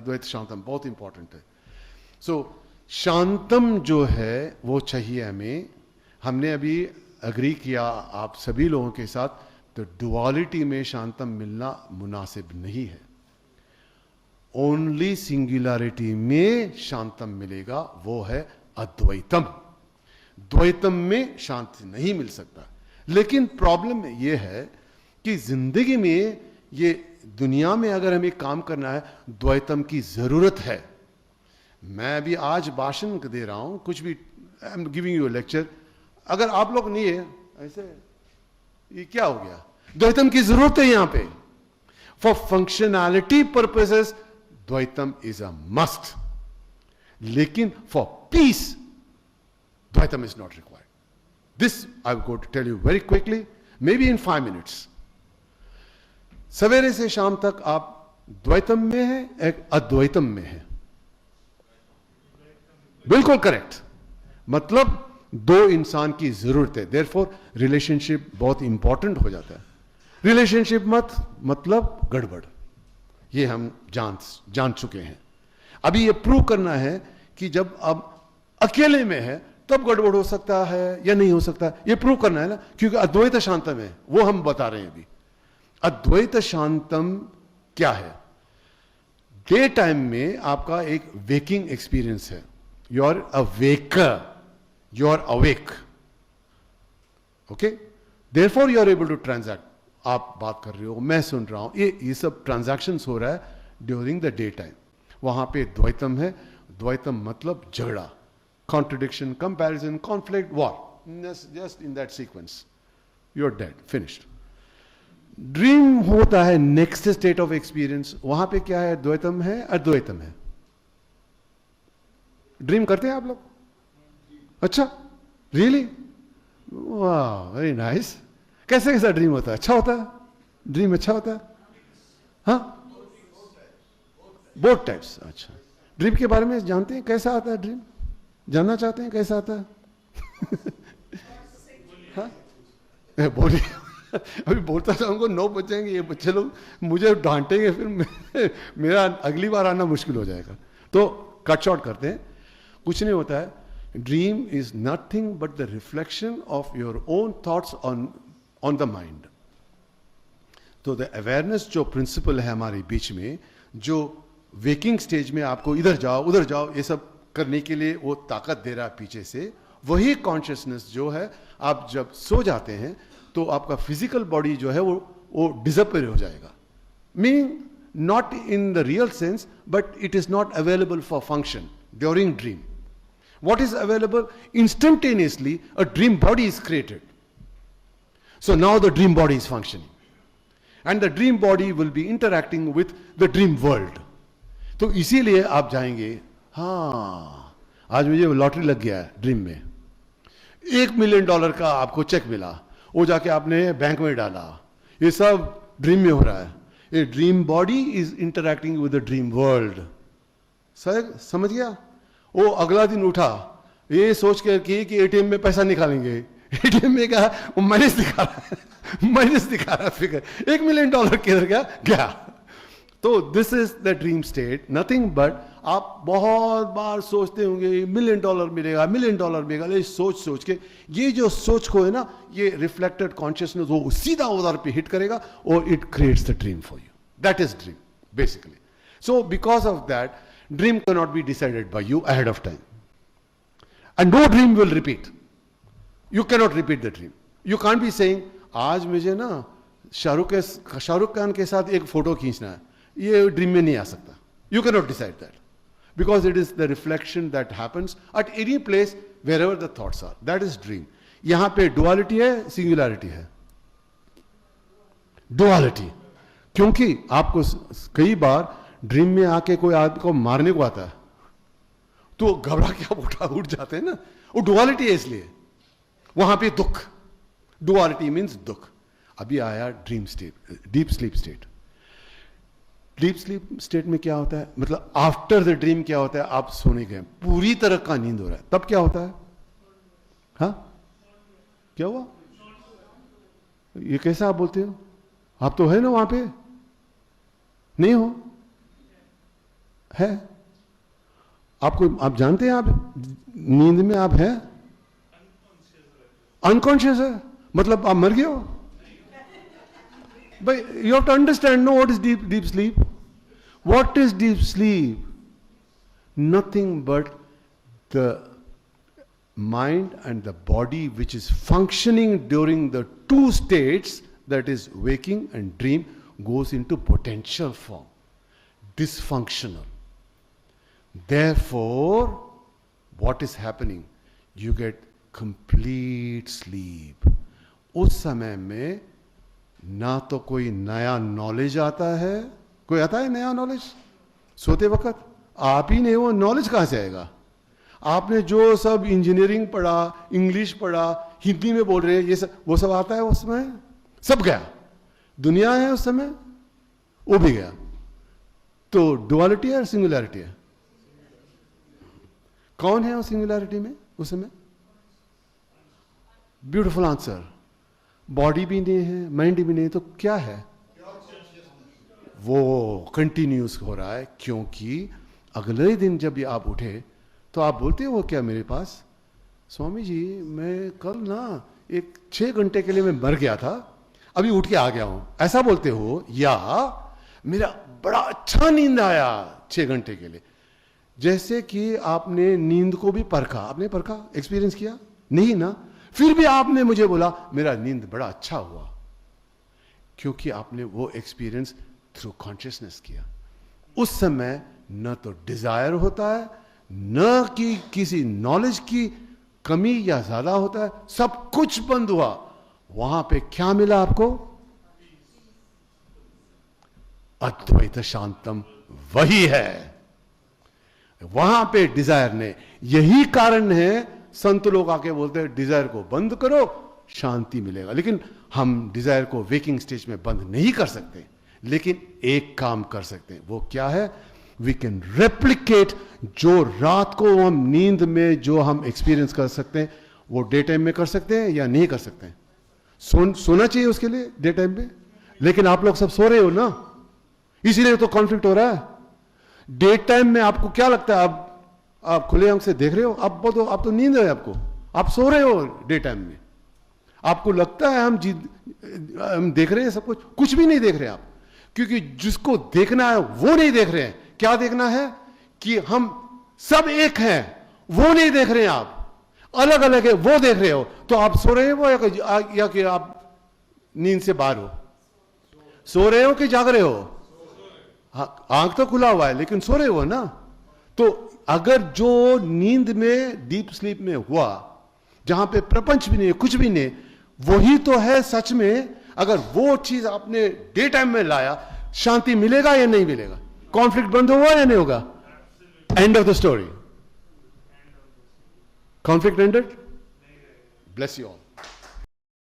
अद्वैत शांतम बहुत इंपॉर्टेंट है। सो शांतम जो है वो चाहिए हमें। हमने अभी अग्री किया आप सभी लोगों के साथ, तो डुअलिटी में शांतम मिलना मुनासिब नहीं है। ओनली सिंगुलरिटी में शांतम मिलेगा, वो है अद्वैतम। द्वैतम में शांति नहीं मिल सकता। लेकिन प्रॉब्लम यह है कि जिंदगी में, ये दुनिया में अगर हमें काम करना है, द्वैतम की जरूरत है। मैं अभी आज भाषण दे रहा हूं, कुछ भी, I am giving you lecture. अगर आप लोग नहीं है ऐसे, ये क्या हो गया? द्वैतम की जरूरत है यहां पे। फॉर फंक्शनैलिटी पर्पसेस द्वैतम इज अ मस्ट, लेकिन फॉर पीस द्वैतम is not required. This I will go to tell you very quickly, maybe in 5 minutes। सवेरे से शाम तक आप द्वैतम में है, एक अद्वैतम में है। बिल्कुल करेक्ट। मतलब दो इंसान की जरूरत है, देयरफॉर रिलेशनशिप बहुत इंपॉर्टेंट हो जाता है। रिलेशनशिप मतलब गड़बड़, ये हम जान चुके हैं। अभी ये प्रूव करना है कि जब अब अकेले में है तब गड़बड़ हो सकता है या नहीं हो सकता, ये प्रूव करना है ना, क्योंकि अद्वैत शांतम है, वो हम बता रहे हैं अभी। अद्वैत शांतम क्या है? डे टाइम में आपका एक वेकिंग एक्सपीरियंस है, you are awaker, you are awake, okay, therefore you are able to transact। आप बात कर रहे हो, मैं सुन रहा हूं, ये सब ट्रांजैक्शंस हो रहा है ड्यूरिंग द डे टाइम। वहां पे द्वैतम है। द्वैतम मतलब झगड़ा, contradiction, comparison, conflict, war, just in that sequence you are dead, finished. Dream होता है नेक्स्ट स्टेट ऑफ एक्सपीरियंस। वहां पे क्या है? द्वैतम है, अद्वैतम है। ड्रीम करते हैं आप लोग? अच्छा, रियली? वाह, वेरी नाइस। कैसे कैसा ड्रीम होता है? अच्छा होता है? ड्रीम अच्छा होता है? हाँ, बोथ टाइप्स। अच्छा, ड्रीम के बारे में जानते हैं? कैसा आता है ड्रीम? जानना चाहते हैं कैसा आता है? हाँ, बोलिए। अभी बोलता जाऊंगा 9 बज जाएंगे, ये बच्चे लोग मुझे डांटेंगे, फिर मेरा अगली बार आना मुश्किल हो जाएगा। तो कट शॉर्ट करते हैं। कुछ नहीं होता है। Dream is nothing but the reflection of your own thoughts on the mind। तो the awareness जो principle है हमारे बीच में, जो waking stage में आपको इधर जाओ उधर जाओ ये सब करने के लिए वो ताकत दे रहा है पीछे से, वही consciousness जो है, आप जब सो जाते हैं तो आपका physical body जो है वो disappear हो जाएगा। Meaning not in the real sense, but it is not available for function during dream। What is available? Instantaneously, a dream body is created. So now the dream body is functioning. And the dream body will be interacting with the dream world. तो इसीलिए आप जाएंगे, हाँ आज मुझे lottery लग गया है ड्रीम में, $1 मिलियन का आपको चेक मिला, वो जाके आपने बैंक में डाला, ये सब ड्रीम में हो रहा है। ये dream body is interacting with the dream world. समझ गया? वो अगला दिन उठा ये सोच कर कि एटीएम में पैसा निकालेंगे, एटीएम में कहा वो माइनस दिखा रहा है, माइनस दिखा रहा है फिगर, $1 मिलियन किधर गया। तो this is the dream state, nothing but आप बहुत बार सोचते होंगे $1 मिलियन मिलेगा, $1 मिलियन मिलेगा, ये सोच के, ये जो सोच को है ना, ये रिफ्लेक्टेड कॉन्शियसनेस वो सीधा उधर पे हिट करेगा और it creates the dream for you. That is dream basically. So because of that dream cannot be decided by you ahead of time, and no dream will repeat। you cannot repeat the dream। you can't be saying आज मुझे ना शाहरुख खान के साथ एक photo खींचना है, ये dream में नहीं आ सकता। you cannot decide that because it is the reflection that happens at any place wherever the thoughts are। that is dream। यहां पे duality है, singularity है। duality, क्योंकि आपको कई बार ड्रीम में आके कोई आदमी को मारने को आता है तो घबरा के आप उठ जाते हैं ना, वो डुअलिटी है, इसलिए वहां पे दुख। डुअलिटी मींस दुख। अभी आया dream state, deep sleep state. Deep sleep state में क्या होता है? मतलब आफ्टर द ड्रीम क्या होता है? आप सोने गए, पूरी तरह का नींद हो रहा है, तब क्या होता है? हाँ, क्या हुआ? ये कैसा आप बोलते हो? आप तो है ना वहां पे, नहीं हो? है। आपको, आप जानते हैं आप नींद में आप हैं, अनकॉन्शियस है, मतलब आप मर गए हो भाई। You have to understand, no what is deep sleep. What is deep sleep? Nothing but the mind and the body which is functioning during the two states, that is waking and dream, goes into potential form, dysfunctional. Therefore, what is happening? You get complete sleep. उस समय में ना तो कोई नया knowledge आता है, कोई आता है नया नॉलेज सोते वक्त? आप ही नहीं, वो नॉलेज कहां से आएगा? आपने जो सब इंजीनियरिंग पढ़ा, इंग्लिश पढ़ा, हिंदी में बोल रहे हैं, ये सब, वो सब आता है उस समय? सब गया। दुनिया है उस समय, वो भी गया। तो डुअलिटी है और सिंगुलैरिटी है? कौन है उस सिंगुलैरिटी में उस समय? Beautiful answer. बॉडी भी नहीं है, माइंड भी नहीं, तो क्या है? वो कंटिन्यूस हो रहा है, क्योंकि अगले दिन जब ये आप उठे तो आप बोलते हो क्या मेरे पास? स्वामी जी मैं कल ना 6 घंटे के लिए मैं मर गया था, अभी उठ के आ गया हूं, ऐसा बोलते हो? या मेरा बड़ा अच्छा नींद आया 6 घंटे के लिए। जैसे कि आपने नींद को भी परखा, आपने परखा, एक्सपीरियंस किया नहीं ना, फिर भी आपने मुझे बोला मेरा नींद बड़ा अच्छा हुआ, क्योंकि आपने वो एक्सपीरियंस थ्रू कॉन्शियसनेस किया। उस समय न तो डिजायर होता है, न कि किसी नॉलेज की कमी या ज्यादा होता है, सब कुछ बंद हुआ। वहां पे क्या मिला आपको? अद्वैत शांतम, वही है। वहां पे डिजायर ने, यही कारण है संत लोग आके बोलते हैं डिजायर को बंद करो शांति मिलेगा। लेकिन हम डिजायर को वेकिंग स्टेज में बंद नहीं कर सकते, लेकिन एक काम कर सकते हैं। वो क्या है? वी कैन रेप्लिकेट जो रात को हम नींद में जो हम एक्सपीरियंस कर सकते हैं, वो डे टाइम में कर सकते हैं या नहीं कर सकते हैं? सोना चाहिए उसके लिए डे टाइम में, लेकिन आप लोग सब सो रहे हो ना, इसीलिए तो कॉन्फ्लिक्ट हो रहा है। डे टाइम में आपको क्या लगता है? आप खुले आंख से देख रहे हो, आप तो नींद है आपको, आप सो रहे हो डे टाइम में। आपको लगता है हम देख रहे हैं सब कुछ? कुछ भी नहीं देख रहे आप, क्योंकि जिसको देखना है वो नहीं देख रहे हैं। क्या देखना है? कि हम सब एक हैं, वो नहीं देख रहे हैं आप, अलग अलग है, वो देख रहे हो। तो आप सो रहे हो या कि आप नींद से बाहर हो? सो रहे हो कि जाग रहे हो? आंख तो खुला हुआ है लेकिन सो रहे हो ना। तो अगर जो नींद में, डीप स्लीप में हुआ, जहां पे प्रपंच भी नहीं, कुछ भी नहीं, वही तो है सच में। अगर वो चीज आपने डे टाइम में लाया, शांति मिलेगा या नहीं मिलेगा? कॉन्फ्लिक्ट बंद होगा या नहीं होगा? End of the story. Conflict ended? Bless you all.